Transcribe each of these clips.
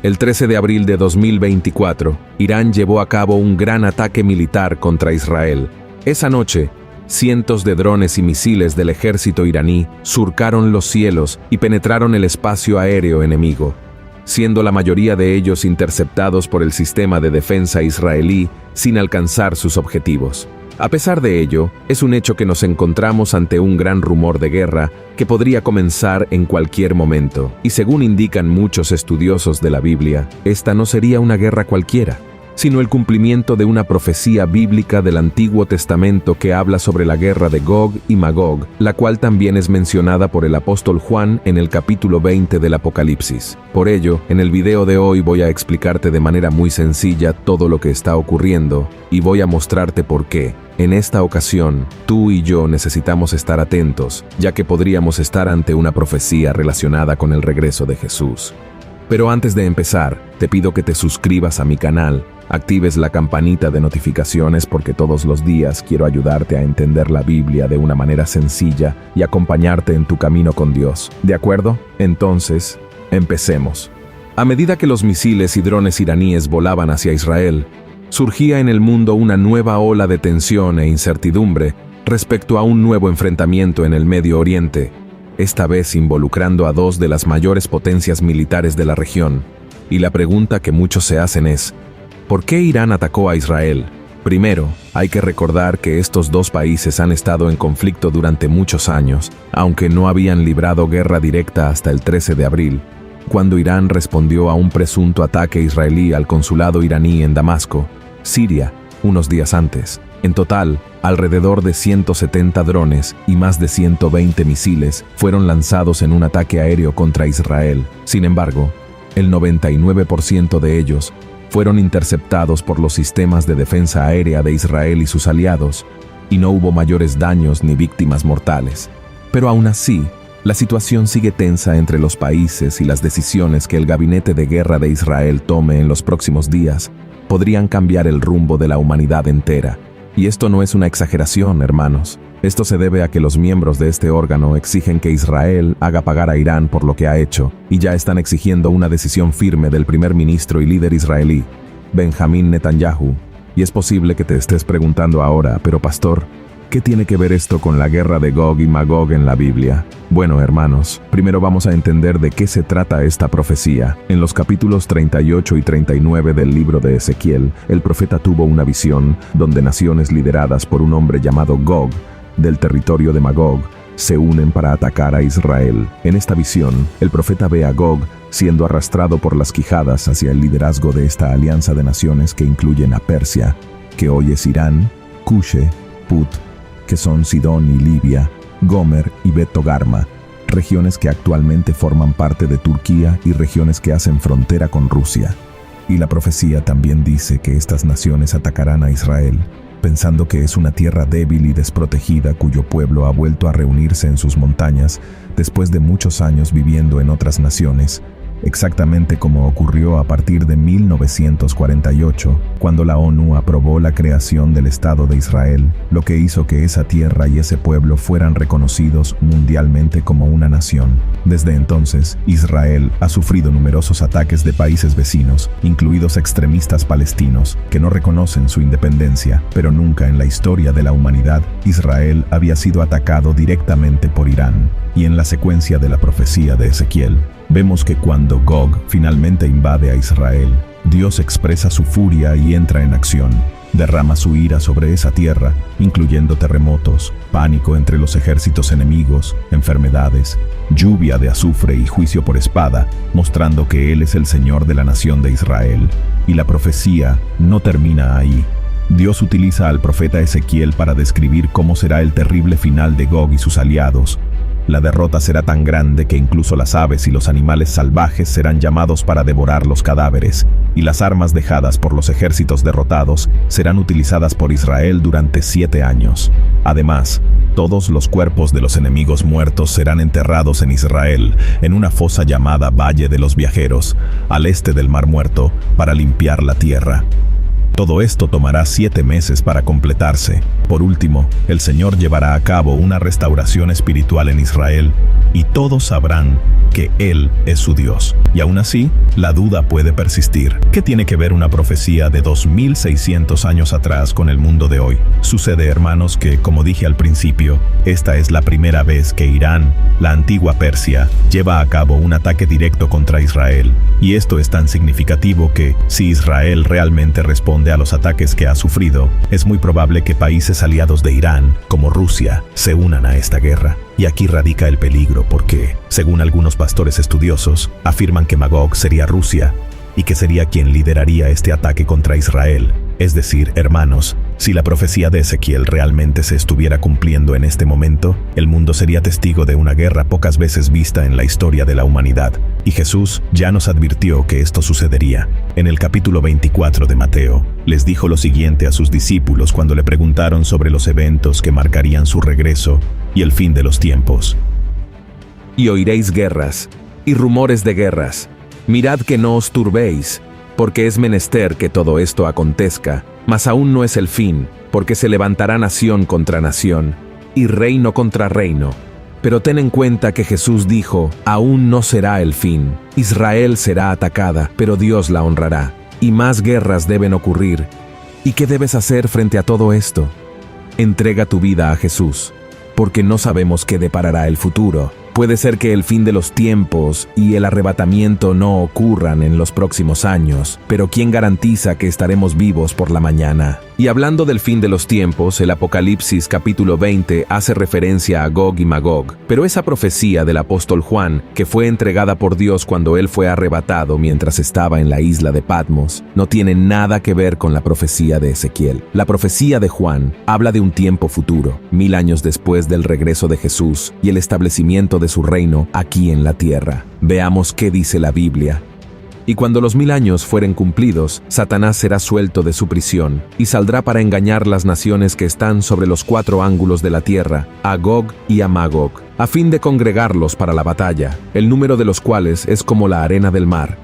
El 13 de abril de 2024, Irán llevó a cabo un gran ataque militar contra Israel. Esa noche, cientos de drones y misiles del ejército iraní surcaron los cielos y penetraron el espacio aéreo enemigo, siendo la mayoría de ellos interceptados por el sistema de defensa israelí sin alcanzar sus objetivos. A pesar de ello, es un hecho que nos encontramos ante un gran rumor de guerra que podría comenzar en cualquier momento. Y según indican muchos estudiosos de la Biblia, esta no sería una guerra cualquiera, sino el cumplimiento de una profecía bíblica del Antiguo Testamento que habla sobre la guerra de Gog y Magog, la cual también es mencionada por el apóstol Juan en el capítulo 20 del Apocalipsis. Por ello, en el video de hoy voy a explicarte de manera muy sencilla todo lo que está ocurriendo y voy a mostrarte por qué. En esta ocasión, tú y yo necesitamos estar atentos, ya que podríamos estar ante una profecía relacionada con el regreso de Jesús. Pero antes de empezar, te pido que te suscribas a mi canal, actives la campanita de notificaciones porque todos los días quiero ayudarte a entender la Biblia de una manera sencilla y acompañarte en tu camino con Dios. ¿De acuerdo? Entonces, empecemos. A medida que los misiles y drones iraníes volaban hacia Israel, surgía en el mundo una nueva ola de tensión e incertidumbre respecto a un nuevo enfrentamiento en el Medio Oriente, esta vez involucrando a dos de las mayores potencias militares de la región. Y la pregunta que muchos se hacen es, ¿por qué Irán atacó a Israel? Primero, hay que recordar que estos dos países han estado en conflicto durante muchos años, aunque no habían librado guerra directa hasta el 13 de abril, cuando Irán respondió a un presunto ataque israelí al consulado iraní en Damasco, Siria, unos días antes. En total, alrededor de 170 drones y más de 120 misiles fueron lanzados en un ataque aéreo contra Israel. Sin embargo, el 99% de ellos fueron interceptados por los sistemas de defensa aérea de Israel y sus aliados, y no hubo mayores daños ni víctimas mortales. Pero aún así, la situación sigue tensa entre los países y las decisiones que el gabinete de guerra de Israel tome en los próximos días podrían cambiar el rumbo de la humanidad entera. Y esto no es una exageración, hermanos. Esto se debe a que los miembros de este órgano exigen que Israel haga pagar a Irán por lo que ha hecho, y ya están exigiendo una decisión firme del primer ministro y líder israelí, Benjamín Netanyahu. Y es posible que te estés preguntando ahora, pero pastor, ¿qué tiene que ver esto con la guerra de Gog y Magog en la Biblia? Bueno, hermanos, primero vamos a entender de qué se trata esta profecía. En los capítulos 38 y 39 del libro de Ezequiel, el profeta tuvo una visión donde naciones lideradas por un hombre llamado Gog, del territorio de Magog, se unen para atacar a Israel. En esta visión, el profeta ve a Gog siendo arrastrado por las quijadas hacia el liderazgo de esta alianza de naciones que incluyen a Persia, que hoy es Irán, Cushe, Put, que son Sidón y Libia, Gomer y Bet-Togarma, regiones que actualmente forman parte de Turquía y regiones que hacen frontera con Rusia. Y la profecía también dice que estas naciones atacarán a Israel, pensando que es una tierra débil y desprotegida cuyo pueblo ha vuelto a reunirse en sus montañas después de muchos años viviendo en otras naciones, exactamente como ocurrió a partir de 1948, cuando la ONU aprobó la creación del Estado de Israel, lo que hizo que esa tierra y ese pueblo fueran reconocidos mundialmente como una nación. Desde entonces, Israel ha sufrido numerosos ataques de países vecinos, incluidos extremistas palestinos, que no reconocen su independencia, pero nunca en la historia de la humanidad, Israel había sido atacado directamente por Irán. Y en la secuencia de la profecía de Ezequiel, vemos que cuando Gog finalmente invade a Israel, Dios expresa su furia y entra en acción. Derrama su ira sobre esa tierra, incluyendo terremotos, pánico entre los ejércitos enemigos, enfermedades, lluvia de azufre y juicio por espada, mostrando que Él es el Señor de la nación de Israel. Y la profecía no termina ahí. Dios utiliza al profeta Ezequiel para describir cómo será el terrible final de Gog y sus aliados. La derrota será tan grande que incluso las aves y los animales salvajes serán llamados para devorar los cadáveres, y las armas dejadas por los ejércitos derrotados serán utilizadas por Israel durante 7 años. Además, todos los cuerpos de los enemigos muertos serán enterrados en Israel, en una fosa llamada Valle de los Viajeros, al este del Mar Muerto, para limpiar la tierra. Todo esto tomará 7 meses para completarse. Por último, el Señor llevará a cabo una restauración espiritual en Israel, y todos sabrán que Él es su Dios. Y aún así, la duda puede persistir. ¿Qué tiene que ver una profecía de 2600 años atrás con el mundo de hoy? Sucede, hermanos, que, como dije al principio, esta es la primera vez que Irán, la antigua Persia, lleva a cabo un ataque directo contra Israel. Y esto es tan significativo que, si Israel realmente responde a los ataques que ha sufrido, es muy probable que países aliados de Irán, como Rusia, se unan a esta guerra. Y aquí radica el peligro porque, según algunos pastores estudiosos, afirman que Magog sería Rusia y que sería quien lideraría este ataque contra Israel. Es decir, hermanos, si la profecía de Ezequiel realmente se estuviera cumpliendo en este momento, el mundo sería testigo de una guerra pocas veces vista en la historia de la humanidad. Y Jesús ya nos advirtió que esto sucedería. En el capítulo 24 de Mateo, les dijo lo siguiente a sus discípulos cuando le preguntaron sobre los eventos que marcarían su regreso y el fin de los tiempos. Y oiréis guerras, y rumores de guerras. Mirad que no os turbéis, porque es menester que todo esto acontezca, mas aún no es el fin, porque se levantará nación contra nación, y reino contra reino. Pero ten en cuenta que Jesús dijo, aún no será el fin. Israel será atacada, pero Dios la honrará, y más guerras deben ocurrir. ¿Y qué debes hacer frente a todo esto? Entrega tu vida a Jesús, porque no sabemos qué deparará el futuro. Puede ser que el fin de los tiempos y el arrebatamiento no ocurran en los próximos años, pero ¿quién garantiza que estaremos vivos por la mañana? Y hablando del fin de los tiempos, el Apocalipsis capítulo 20 hace referencia a Gog y Magog, pero esa profecía del apóstol Juan, que fue entregada por Dios cuando él fue arrebatado mientras estaba en la isla de Patmos, no tiene nada que ver con la profecía de Ezequiel. La profecía de Juan habla de un tiempo futuro, 1000 años después del regreso de Jesús y el establecimiento de su reino aquí en la tierra. Veamos qué dice la Biblia. Y cuando los 1000 años fueren cumplidos, Satanás será suelto de su prisión y saldrá para engañar las naciones que están sobre los 4 ángulos de la tierra, a Gog y a Magog, a fin de congregarlos para la batalla, el número de los cuales es como la arena del mar.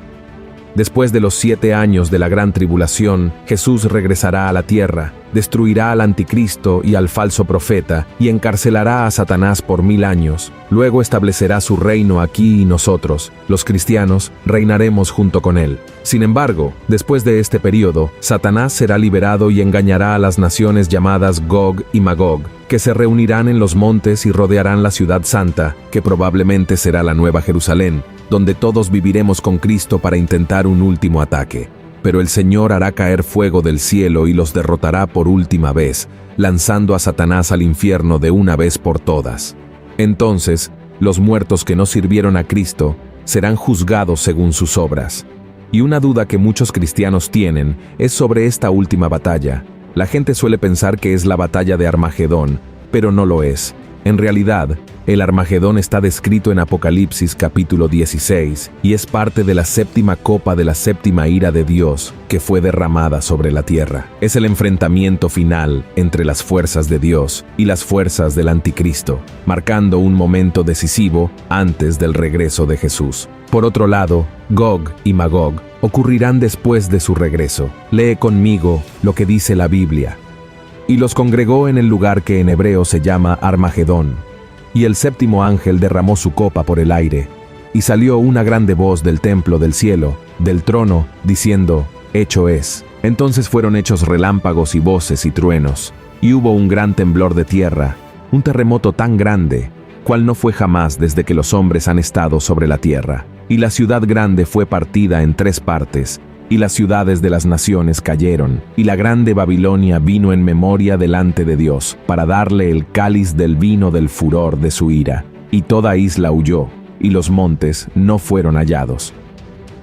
Después de los 7 años de la gran tribulación, Jesús regresará a la tierra, destruirá al anticristo y al falso profeta, y encarcelará a Satanás por 1000 años. Luego establecerá su reino aquí y nosotros, los cristianos, reinaremos junto con él. Sin embargo, después de este periodo, Satanás será liberado y engañará a las naciones llamadas Gog y Magog, que se reunirán en los montes y rodearán la ciudad santa, que probablemente será la Nueva Jerusalén, donde todos viviremos con Cristo para intentar un último ataque. Pero el Señor hará caer fuego del cielo y los derrotará por última vez, lanzando a Satanás al infierno de una vez por todas. Entonces, los muertos que no sirvieron a Cristo serán juzgados según sus obras. Y una duda que muchos cristianos tienen es sobre esta última batalla. La gente suele pensar que es la batalla de Armagedón, pero no lo es. En realidad, el Armagedón está descrito en Apocalipsis capítulo 16 y es parte de la 7ª copa de la 7ª ira de Dios que fue derramada sobre la tierra. Es el enfrentamiento final entre las fuerzas de Dios y las fuerzas del anticristo, marcando un momento decisivo antes del regreso de Jesús. Por otro lado, Gog y Magog ocurrirán después de su regreso. Lee conmigo lo que dice la Biblia. Y los congregó en el lugar que en hebreo se llama Armagedón. Y el 7º ángel derramó su copa por el aire, y salió una grande voz del templo del cielo, del trono, diciendo, hecho es. Entonces fueron hechos relámpagos y voces y truenos, y hubo un gran temblor de tierra, un terremoto tan grande, cual no fue jamás desde que los hombres han estado sobre la tierra. Y la ciudad grande fue partida en 3 partes, y las ciudades de las naciones cayeron, y la grande Babilonia vino en memoria delante de Dios, para darle el cáliz del vino del furor de su ira. Y toda isla huyó, y los montes no fueron hallados.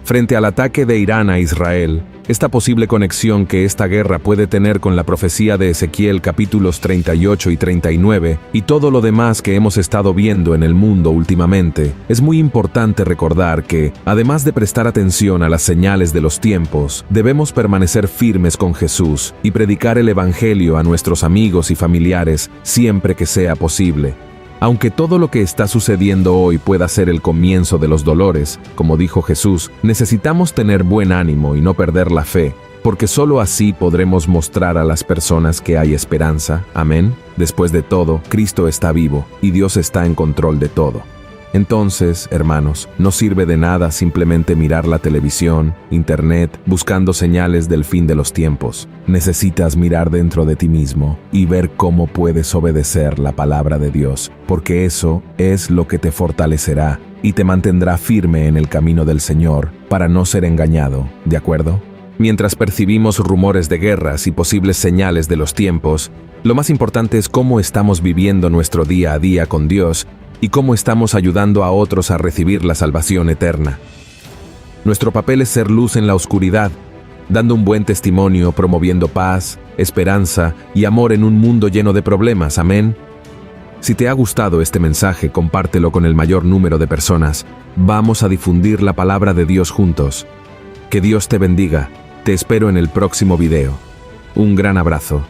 Frente al ataque de Irán a Israel, esta posible conexión que esta guerra puede tener con la profecía de Ezequiel capítulos 38 y 39 y todo lo demás que hemos estado viendo en el mundo últimamente, es muy importante recordar que, además de prestar atención a las señales de los tiempos, debemos permanecer firmes con Jesús y predicar el Evangelio a nuestros amigos y familiares siempre que sea posible. Aunque todo lo que está sucediendo hoy pueda ser el comienzo de los dolores, como dijo Jesús, necesitamos tener buen ánimo y no perder la fe, porque solo así podremos mostrar a las personas que hay esperanza. Amén. Después de todo, Cristo está vivo y Dios está en control de todo. Entonces, hermanos, no sirve de nada simplemente mirar la televisión, internet, buscando señales del fin de los tiempos. Necesitas mirar dentro de ti mismo y ver cómo puedes obedecer la palabra de Dios, porque eso es lo que te fortalecerá y te mantendrá firme en el camino del Señor para no ser engañado, ¿de acuerdo? Mientras percibimos rumores de guerras y posibles señales de los tiempos, lo más importante es cómo estamos viviendo nuestro día a día con Dios y cómo estamos ayudando a otros a recibir la salvación eterna. Nuestro papel es ser luz en la oscuridad, dando un buen testimonio, promoviendo paz, esperanza y amor en un mundo lleno de problemas. Amén. Si te ha gustado este mensaje, compártelo con el mayor número de personas. Vamos a difundir la palabra de Dios juntos. Que Dios te bendiga. Te espero en el próximo video. Un gran abrazo.